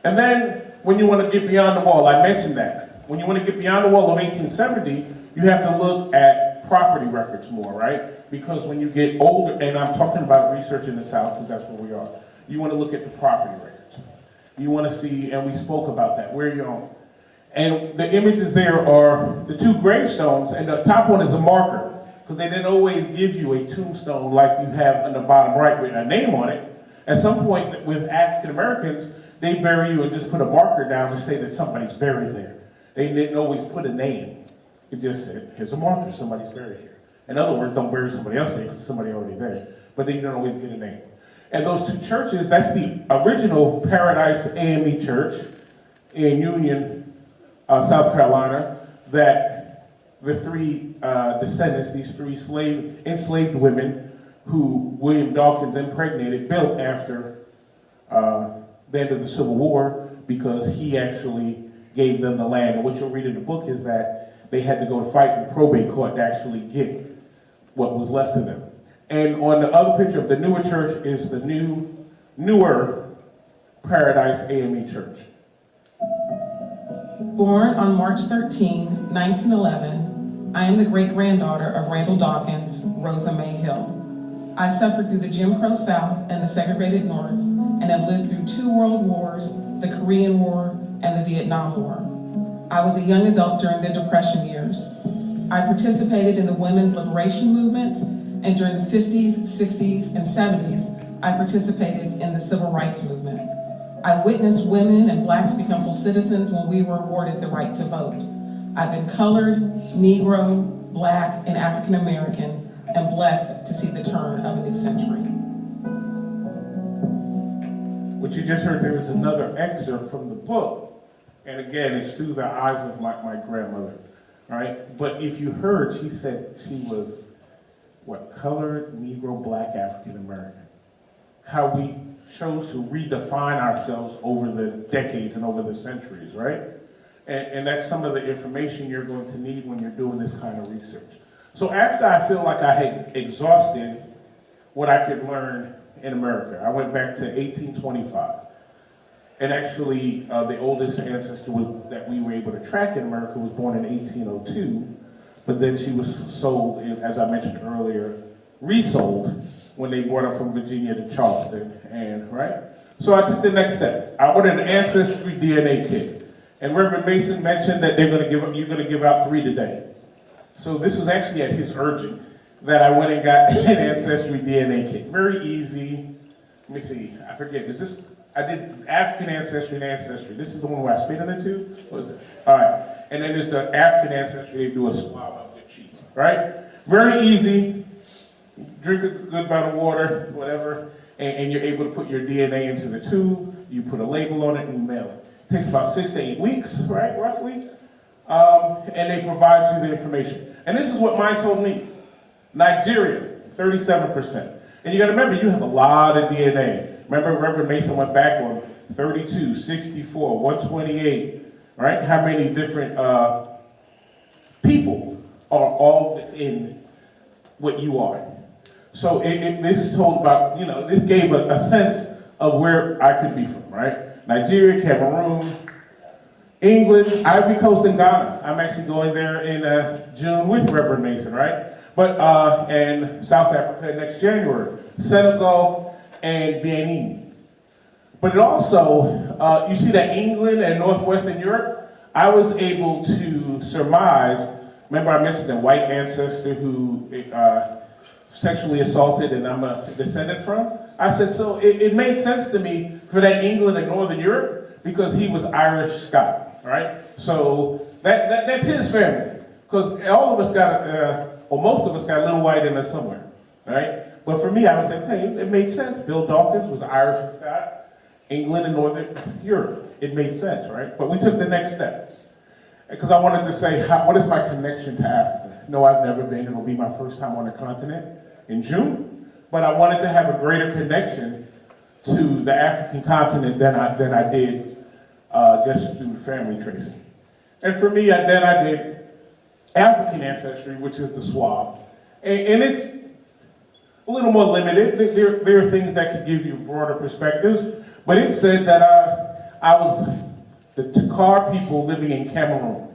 And then, when you want to get beyond the wall, I mentioned that. When you want to get beyond the wall of 1870, you have to look at property records more, right? Because when you get older, and I'm talking about research in the South, because that's where we are, you want to look at the property records. You want to see, and we spoke about that, where you're on. And the images there are the two gravestones, and the top one is a marker, because they didn't always give you a tombstone like you have on the bottom right with a name on it. At some point with African Americans, they bury you and just put a marker down to say that somebody's buried there. They didn't always put a name. It just said, here's a marker, somebody's buried here. In other words, don't bury somebody else there because somebody already there. But they don't always get a name. And those two churches, that's the original Paradise AME Church in Union, South Carolina, that the three descendants, these three enslaved women who William Dawkins impregnated, built after the end of the Civil War, because he actually gave them the land. And what you'll read in the book is that they had to go fight in probate court to actually get what was left of them. And on the other picture of the newer church is the newer Paradise AME Church. Born on March 13, 1911, I am the great-granddaughter of Randall Dawkins, Rosa May Hill. I suffered through the Jim Crow South and the segregated North, and have lived through 2 world wars, the Korean War, and the Vietnam War. I was a young adult during the Depression years. I participated in the women's liberation movement, and during the 50s, 60s, and 70s, I participated in the civil rights movement. I witnessed women and blacks become full citizens when we were awarded the right to vote. I've been colored, Negro, black, and African American, and blessed to see the turn of a new century. What you just heard there is another excerpt from the book. And again, it's through the eyes of my grandmother, right? But if you heard, she said she was, colored, Negro, black, African American. How we chose to redefine ourselves over the decades and over the centuries, right? And that's some of the information you're going to need when you're doing this kind of research. So after I feel like I had exhausted what I could learn in America, I went back to 1825. And actually, the oldest ancestor that we were able to track in America was born in 1802, but then she was sold, as I mentioned earlier, resold when they brought them from Virginia to Charleston, and right? So I took the next step. I ordered an Ancestry DNA kit, and Reverend Mason mentioned that you're going to give out 3 today. So this was actually at his urging that I went and got an Ancestry DNA kit. Very easy. Let me see. I forget. I did African Ancestry and Ancestry. This is the one where I spit in the tube? What is it? All right. And then there's the African Ancestry. They do a swab of your cheek. Right? Very easy. Drink a good amount of water, whatever, and you're able to put your DNA into the tube. You put a label on it and you mail it. It takes about 6 to 8 weeks, right, roughly? And they provide you the information. And this is what mine told me. Nigeria, 37%. And you gotta remember, you have a lot of DNA. Remember, Reverend Mason went back on 32, 64, 128, right? How many different people are all within what you are. So this told about, this gave a sense of where I could be from, right? Nigeria, Cameroon, England, Ivory Coast, and Ghana. I'm actually going there in June with Reverend Mason, right? But, and South Africa next January, Senegal, and Benin. But it also, you see that England and Northwestern Europe, I was able to surmise, remember I mentioned a white ancestor who sexually assaulted and I'm a descendant from? I said, so it made sense to me for that England and Northern Europe because he was Irish Scot, right? So that's his family. Because all of us got, or most of us got a little white in us somewhere, right? But for me, I would say, hey, it made sense. Bill Dawkins was Irish and Scot, England and Northern Europe. It made sense, right? But we took the next step. Because I wanted to say, what is my connection to Africa? No, I've never been. It'll be my first time on the continent in June. But I wanted to have a greater connection to the African continent than I did just through family tracing. And for me, then I did African ancestry, which is the swab. And it's a little more limited. There are things that could give you broader perspectives. But it said that I was the Takar people living in Cameroon.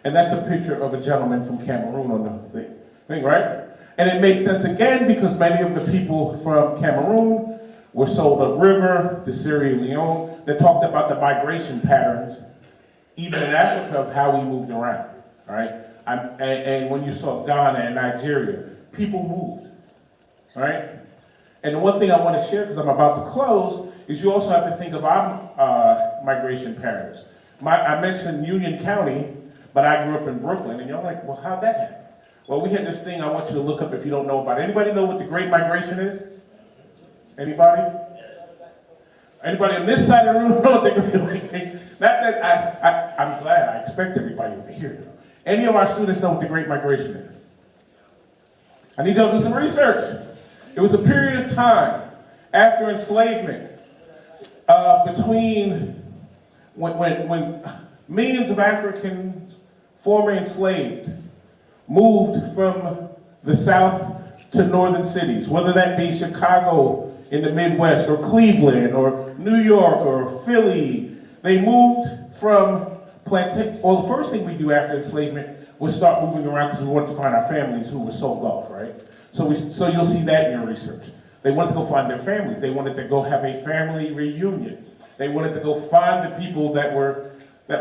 And that's a picture of a gentleman from Cameroon on the thing, right? And it made sense again because many of the people from Cameroon were sold upriver to Sierra Leone that talked about the migration patterns, even in Africa, of how we moved around, right? And when you saw Ghana and Nigeria, people moved, right? And the one thing I want to share, because I'm about to close, is you also have to think of our migration patterns. I mentioned Union County, but I grew up in Brooklyn, and you're like, well, how'd that happen? Well, we had this thing I want you to look up if you don't know about it. Anybody know what the Great Migration is? Anybody? Yes. Anybody on this side of the room know what the Great Migration is? Not that I'm glad, I expect everybody over here. Any of our students know what the Great Migration is? I need y'all to do some research. It was a period of time after enslavement, between when millions of Africans, formerly enslaved, moved from the South to northern cities, whether that be Chicago in the Midwest, or Cleveland, or New York, or Philly. They moved from plantation. Well, the first thing we do after enslavement was start moving around because we wanted to find our families who were sold off, right? So you'll see that in your research. They wanted to go find their families. They wanted to go have a family reunion. They wanted to go find the people that were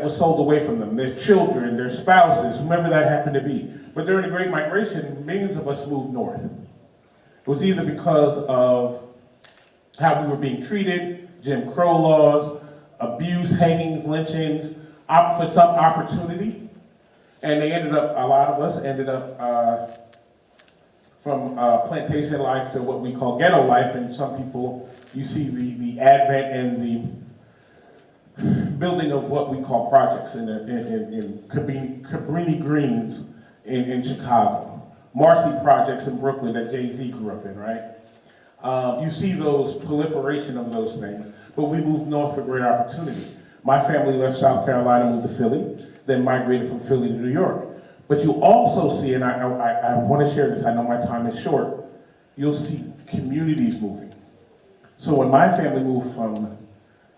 sold away from them, their children, their spouses, whomever that happened to be. But during the Great Migration, millions of us moved north. It was either because of how we were being treated, Jim Crow laws, abuse, hangings, lynchings, for some opportunity. And a lot of us ended up from plantation life to what we call ghetto life. And some people, you see the advent and the building of what we call projects in Cabrini Greens in Chicago, Marcy projects in Brooklyn that Jay-Z grew up in, right? You see those proliferation of those things, but we moved north for great opportunity. My family left South Carolina, moved to Philly, then migrated from Philly to New York. But you also see, and I want to share this, I know my time is short, you'll see communities moving. So when my family moved from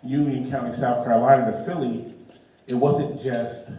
Union County, South Carolina to Philly, it wasn't just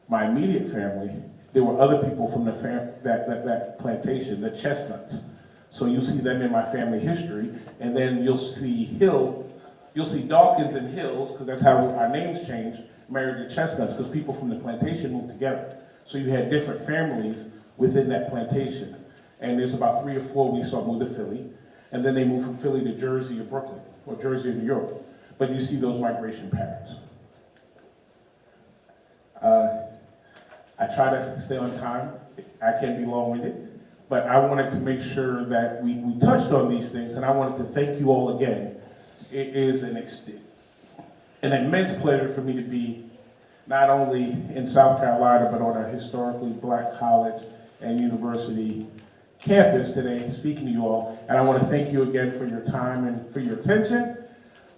my immediate family, there were other people from that plantation, the Chestnuts. So you see them in my family history, and then you'll see Dawkins and Hills, because that's how our names changed, married the Chestnuts, because people from the plantation moved together. So you had different families within that plantation. And there's about 3 or 4 we saw move to Philly, and then they moved from Philly to Jersey or Brooklyn, or Jersey or New York. But you see those migration patterns. I try to stay on time. I can be long-winded, but I wanted to make sure that we touched on these things, and I wanted to thank you all again. It is an immense pleasure for me to be not only in South Carolina, but on a historically black college and university campus today, speaking to you all. And I want to thank you again for your time and for your attention.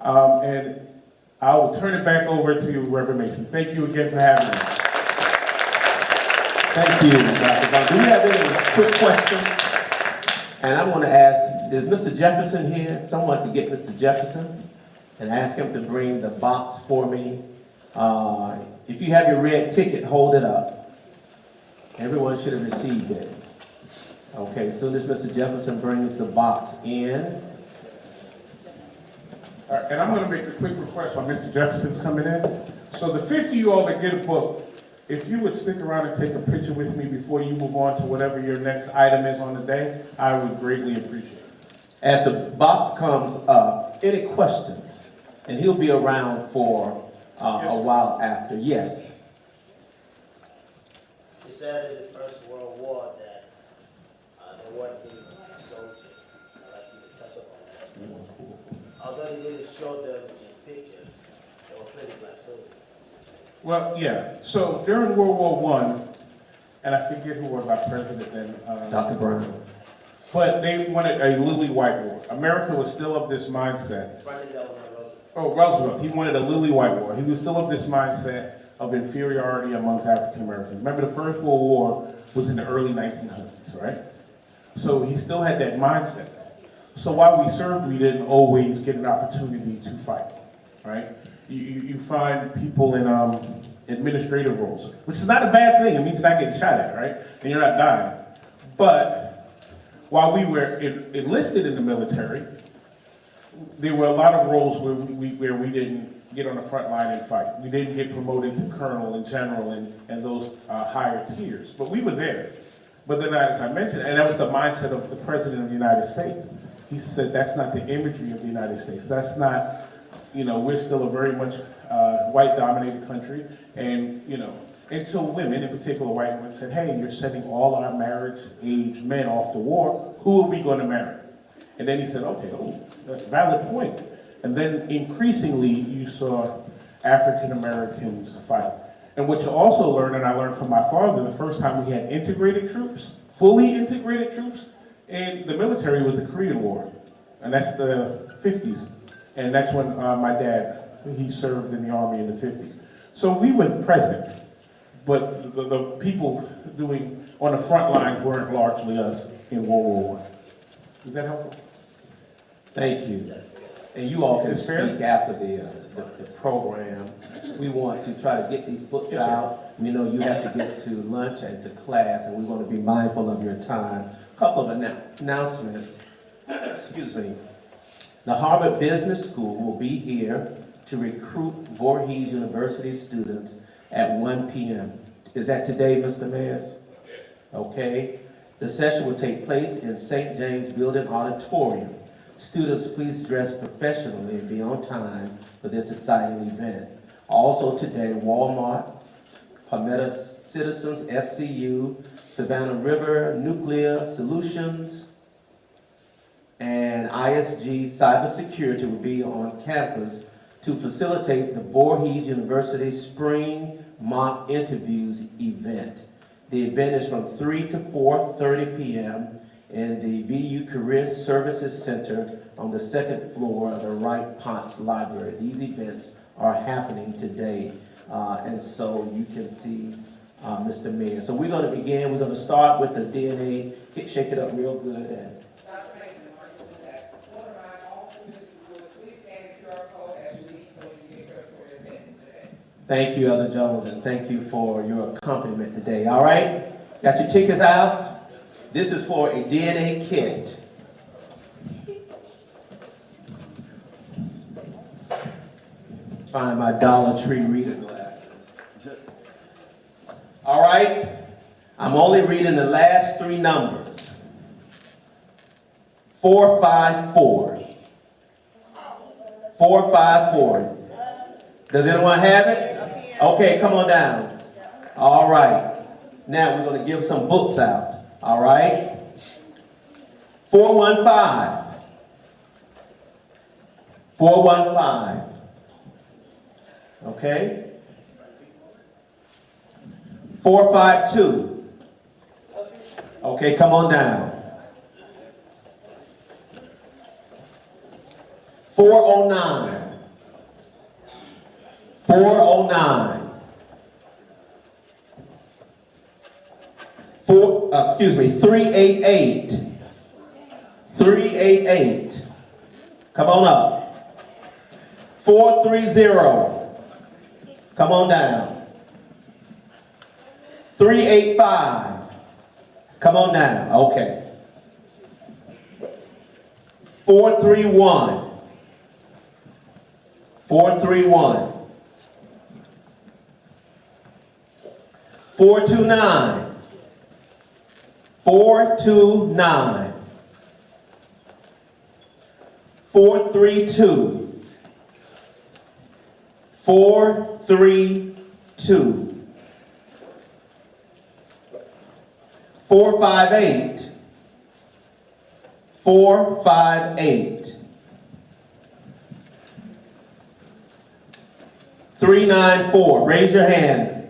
And I will turn it back over to Reverend Mason. Thank you again for having me. Thank you, Dr. Vaughn. Do we have any quick questions? And I want to ask, is Mr. Jefferson here? Someone could get Mr. Jefferson and ask him to bring the box for me. If you have your red ticket, hold it up. Everyone should have received it. Okay, as soon as Mr. Jefferson brings the box in. All right, and I'm going to make a quick request while Mr. Jefferson's coming in. So the 50 of you all that get a book, if you would stick around and take a picture with me before you move on to whatever your next item is on the day, I would greatly appreciate it. As the box comes up, any questions? And he'll be around for a while after. Yes. You said in the First World War that there weren't any soldiers. I'd like you to touch up on that. Although they didn't show them in pictures, there were plenty of black soldiers. Well, yeah. So during World War I, and I forget who was our president then. Dr. Brown. But they wanted a lily white war. America was still of this mindset. Franklin Delano Roosevelt. Oh, Roosevelt. He wanted a lily white war. He was still of this mindset of inferiority amongst African Americans. Remember, the First World War was in the early 1900s, right? So he still had that mindset. So while we served, we didn't always get an opportunity to fight, right? You find people in administrative roles, which is not a bad thing. It means you're not getting shot at, right? And you're not dying. But while we were enlisted in the military, there were a lot of roles where we didn't get on the front line and fight. We didn't get promoted to colonel and general and those higher tiers. But we were there. But then, as I mentioned, and that was the mindset of the President of the United States. He said that's not the imagery of the United States. That's not, we're still a very much white-dominated country. And, until women, in particular white women, said, hey, you're sending all our marriage-age men off to war, who are we going to marry? And then he said, okay, that's a valid point. And then increasingly, you saw African Americans fight. And what you also learn, and I learned from my father, the first time we had integrated troops, fully integrated troops, in the military was the Korean War. And that's the 50s. And that's when my dad, he served in the Army in the 50s. So we were present, but the people doing on the front lines weren't largely us in World War I. Is that helpful? Thank you. And you all can It's speak fair? after the program. We want to try to get these books out. You know, you have to get to lunch and to class, and we want to be mindful of your time. A couple of announcements. Excuse me. The Harvard Business School will be here to recruit Voorhees University students at 1 p.m. Is that today, Mr. Mayers? Okay. The session will take place in St. James Building Auditorium. Students, please dress professionally and be on time for this exciting event. Also today, Walmart, Palmetto Citizens, FCU, Savannah River Nuclear Solutions, and ISG Cybersecurity will be on campus to facilitate the Voorhees University Spring Mock Interviews event. The event is from 3 to 4:30 p.m. in the VU Career Services Center on the second floor of the Wright Ponce Library. These events are happening today, and so you can see Mr. Mayor. So we're going to begin. We're going to start with the DNA. Shake it up real good. And Dr. Mason, while you're doing that, one of my all students, would please scan the QR code as you leave so we can get credit for your attendance today. Thank you, Elder Jones, and thank you for your accompaniment today. All right? Got your tickets out? This is for a DNA kit. Find my Dollar Tree reader glasses. All right? I'm only reading the last three numbers. 454. 454. Does anyone have it? Okay, come on down. All right. Now we're going to give some books out. All right? 415. 415. Okay? 452. Okay, come on down. 409. 409. 388. 388. Come on up. 430. Come on down. 385. Come on down. Okay. 431. 431. 429. 429. 432. 432. 458. 458. 394. Raise your hand.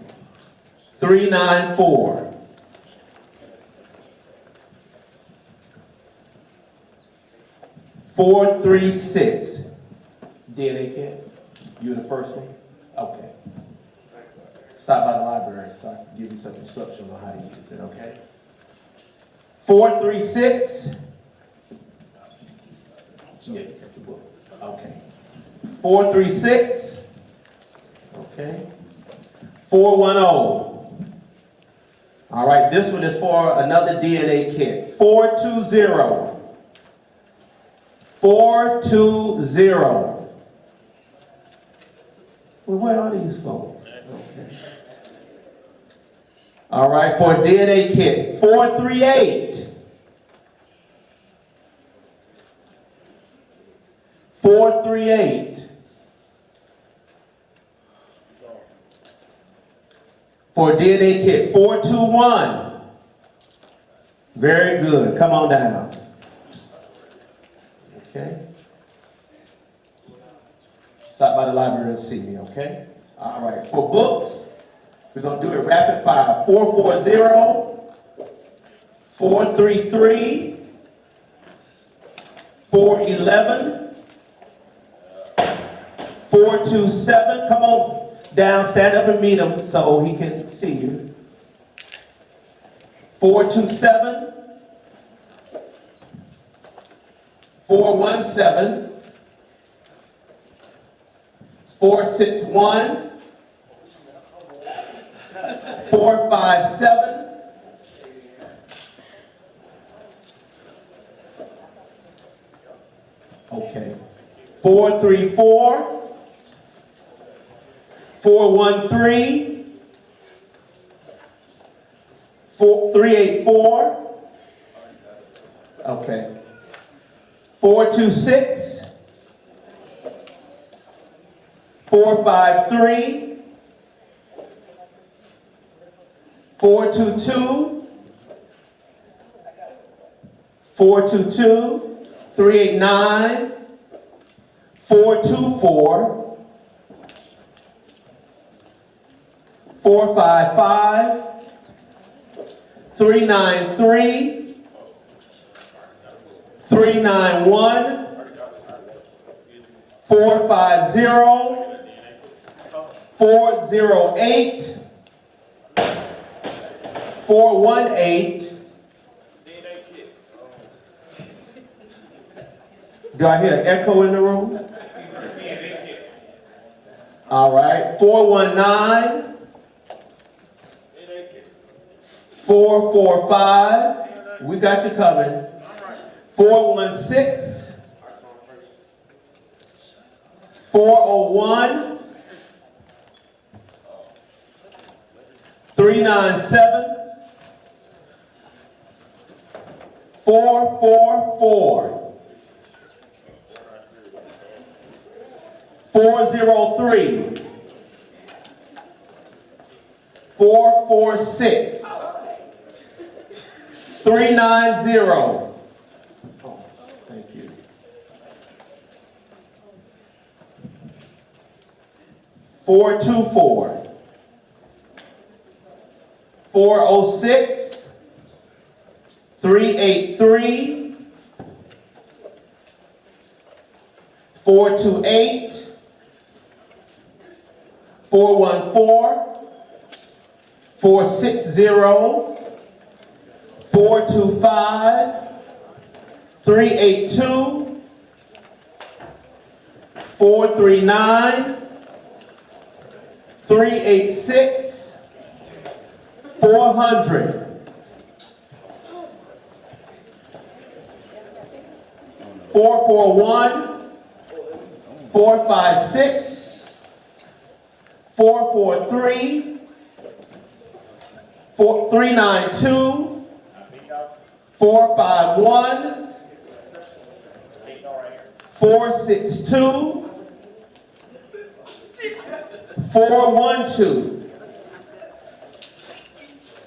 394. 436. DNA kit? You the first one? Okay. Stop by the library so I can give you some instruction on how to use it, okay? 436. Yeah, you got the book. Okay. 436. Okay. 410. All right, this one is for another DNA kit. 420. 420. Well, where are these folks? Okay. All right, for a DNA kit. 438. 438. For a DNA kit. 421. Very good. Come on down. Okay. Stop by the library and see me, okay? All right. For books, we're going to do it rapid fire. 440, 433, 411, 427. Come on down, stand up and meet him so he can see you. 427, 417, 461, 457, 434, 413, 384, 426, 453, 422, 422, 389, 424, 455, 393, 391, 450, 408, 418. Do I hear an echo in the room? All right, 419. 445. We got you covered. 416. 401. 397. 444. 403. 446. 390. Oh, thank you. 424. 406. 383. 428. 414. 460. 425. 382. 439. 386. 400. 441. 456. 443. 392. 451. 462. 412.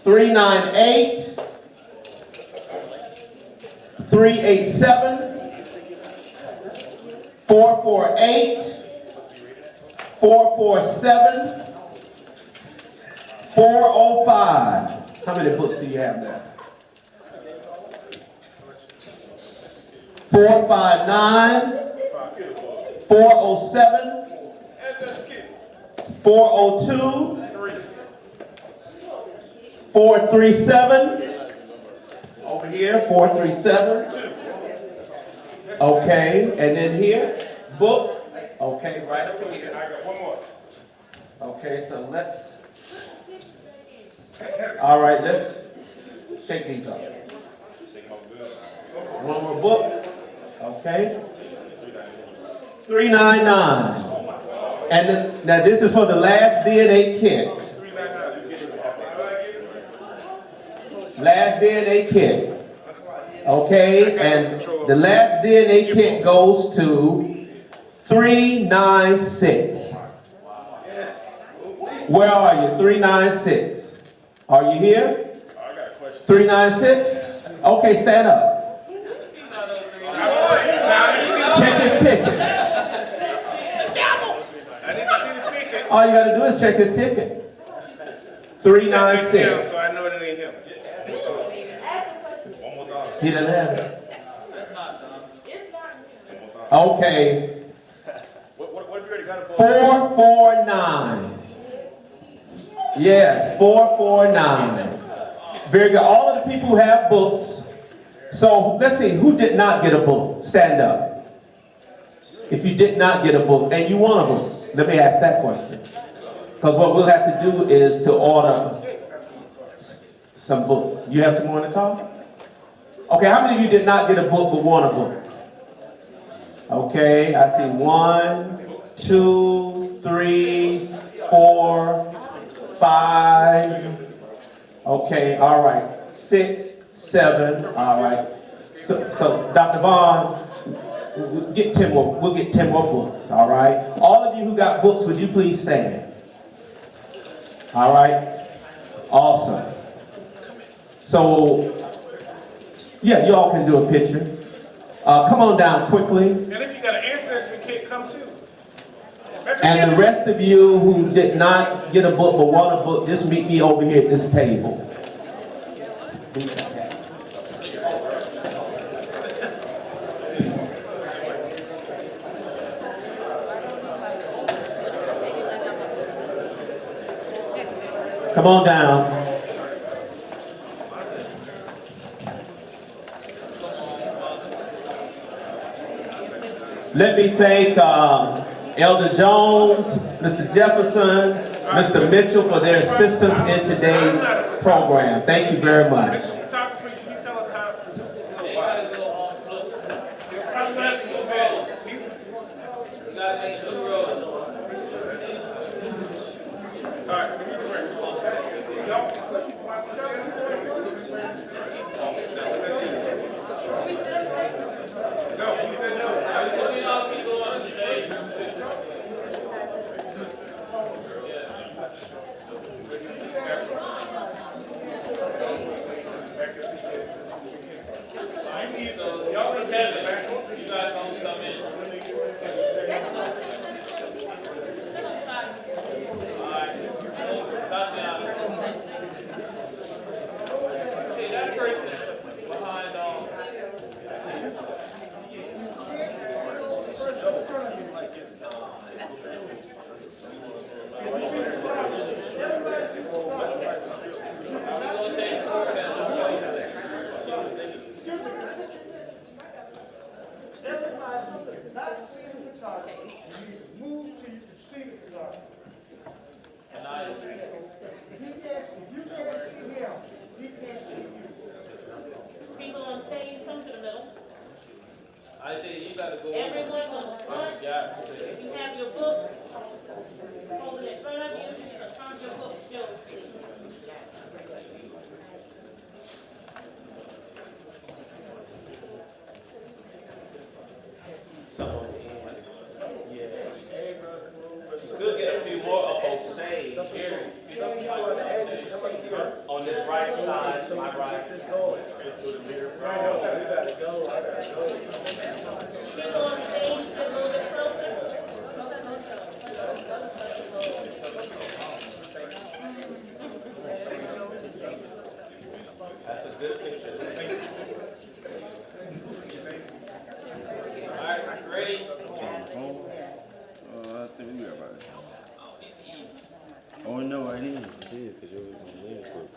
398. 387. 448. 447. 405. How many books do you have there? 459. 407. 402. 437. Over here, 437. Okay, and then here, book. Okay, right over here. I got one more. Okay, so let's. All right, let's shake these up. One more book. Okay. 399. And then, now this is for the last DNA kit. Last DNA kit. Okay, and the last DNA kit goes to 396. Where are you? 396. Are you here? 396? Okay, stand up. Check his ticket. All you gotta do is check his ticket. 396. So I know it ain't him. He doesn't have it. Okay. What if you already got a book? 449. Yes, 449. Very good. All of the people who have books. So let's see, who did not get a book? Stand up. If you did not get a book and you want a book, let me ask that question. Because what we'll have to do is to order some books. You have some more in the car? Okay, how many of you did not get a book but want a book? Okay, I see 1, 2, 3, 4, 5. Okay, all right. 6, 7. All right. So Dr. Vaughn, we'll get 10 more books. All right. All of you who got books, would you please stand? All right. Awesome. So, yeah, you all can do a picture. Come on down quickly. And if you got an ancestry kit, come too. And the rest of you who did not get a book but want a book, just meet me over here at this table. Come on down. Let me thank Elder Jones, Mr. Jefferson, Mr. Mitchell for their assistance in today's program. Thank you very much. Mr. Photographer, can you tell us how? You gotta go on close. You gotta make 2 rows. All right, Y'all can go on the stage. So, y'all can have it. You guys don't come in. Alright. Tatiana. Okay, that person behind People on stage, come to the middle. I tell you, you gotta go. Everyone on the front, Yeah. if you have your book, hold it in front of you, turn your book, show. Could get a few more up on stage. On this right side, my right. People on stage, get a little bit closer. That's a good picture. Alright, ready? I think we got about it. Oh, no, it is. It is, because your legs broke.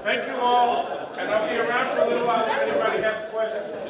thank you all, and I'll be around for a little while if anybody has questions.